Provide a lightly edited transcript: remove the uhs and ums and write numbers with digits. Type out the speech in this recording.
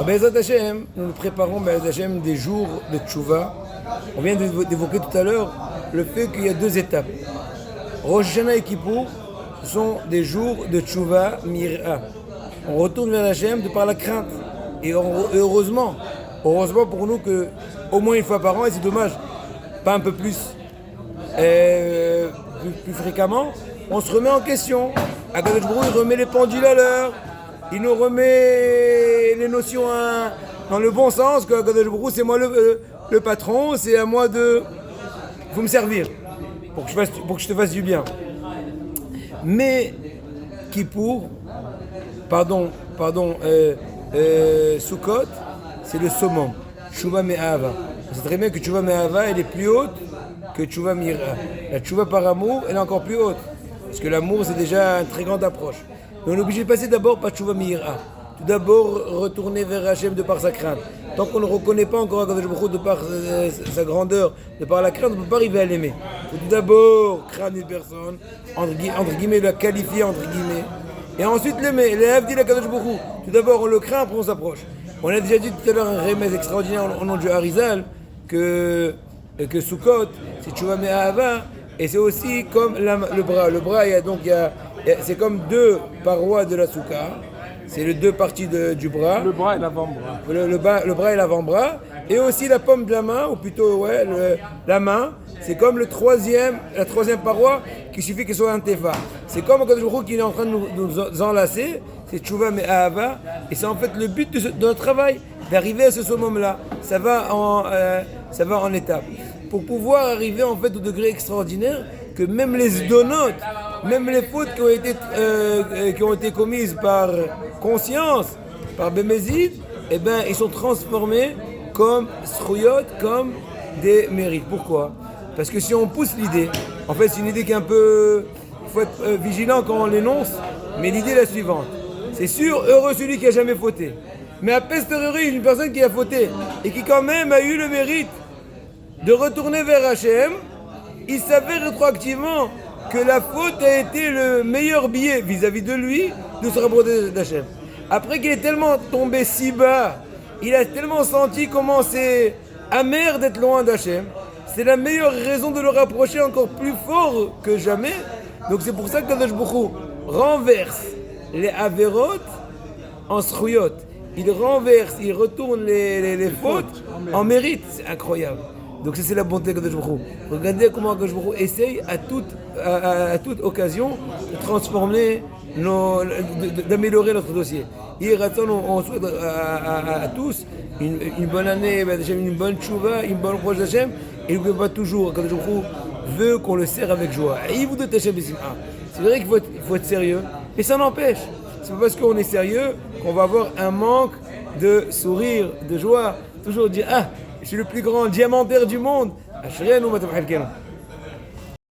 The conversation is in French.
Bezat Hashem, nous nous préparons Bezat Hashem des jours de Tchouva. On vient d'évoquer tout à l'heure le fait qu'il y a deux étapes. Rosh Hashanah et Kippour sont des jours de Tchouva Mir'a. On retourne vers Hashem de par la crainte. Et heureusement pour nous que au moins une fois par an, et c'est dommage, pas un peu plus, plus fréquemment, on se remet en question. Akadosh Baruch Hu, il remet les pendules à l'heure, il nous remet les notions dans le bon sens, que Akadosh Baruch Hu, c'est moi le patron, c'est à moi de vous me servir pour que je te fasse du bien. Mais Kippour, Sukkot, c'est le summum. Tchouva Me'ahava. On sait très bien que Tchouva Me'ahava, elle est plus haute que Tchouva Mir'a. La Tchouva par amour, elle est encore plus haute. Parce que l'amour, c'est déjà une très grande approche. Mais on est obligé de passer d'abord par Tchouva Mir'a. Tout d'abord, retourner vers Hachem de par sa crainte. Tant qu'on ne reconnaît pas encore Akadosh Baruch Hu de par sa grandeur, de par la crainte, on ne peut pas arriver à l'aimer. Il faut tout d'abord craindre une personne, entre guillemets, la qualifier, entre guillemets. Et ensuite l'aimer. L'élève dit Akadosh Baruch Hu. Tout d'abord, on le craint, après on s'approche. On a déjà dit tout à l'heure un remède extraordinaire au nom du Harizal que Sukkot, c'est Tchouva Me'ahava, et c'est aussi comme le bras. Le bras, c'est comme deux parois de la Soukha. C'est les deux parties du bras. Le bras et l'avant-bras. Le bras et l'avant-bras. Et aussi la paume de la main, ou plutôt la main. C'est comme la troisième paroi, qu'il suffit qu'elle soit un tefa. C'est comme Akadosh Baruch Hu qui est en train de nous enlacer. C'est Tchouva Me'ahava. Et c'est en fait le but de notre travail, d'arriver à ce summum-là. Ça va en étapes. Pour pouvoir arriver en fait au degré extraordinaire que même les zdonotes, même les fautes qui ont été commises par conscience, par Bémézid, ils sont transformés comme srouyot, comme des mérites. Pourquoi ? Parce que si on pousse l'idée, en fait c'est une idée qui est un peu... Il faut être vigilant quand on l'énonce, mais l'idée est la suivante. C'est sûr, heureux celui qui a jamais fauté. Mais à posteriori, une personne qui a fauté et qui quand même a eu le mérite de retourner vers Hachem, il savait rétroactivement que la faute a été le meilleur billet vis-à-vis de lui de se rapprocher d'Hachem. Après qu'il est tellement tombé si bas, il a tellement senti comment c'est amer d'être loin d'Hachem, c'est la meilleure raison de le rapprocher encore plus fort que jamais. Donc c'est pour ça que Kadosh Baruch Hu renverse les averot en srouyot. Il retourne les fautes en mérite. C'est incroyable. Donc ça c'est la bonté de Kadosh Baruch Hu. Regardez comment Kadosh Baruch Hu essaye à toute occasion de transformer, d'améliorer notre dossier. Hier, on souhaite à tous une bonne année, une bonne tchouva, une bonne proche d'Hachem. Et n'oubliez pas toujours, Kadosh Baruch Hu veut qu'on le serre avec joie. Et il vous donne Hachem Bessim. C'est vrai qu'il faut être sérieux, et ça n'empêche. C'est pas parce qu'on est sérieux qu'on va avoir un manque de sourire, de joie. Toujours dire, je suis le plus grand diamantaire du monde. Ashrenu ma tavchalkenu.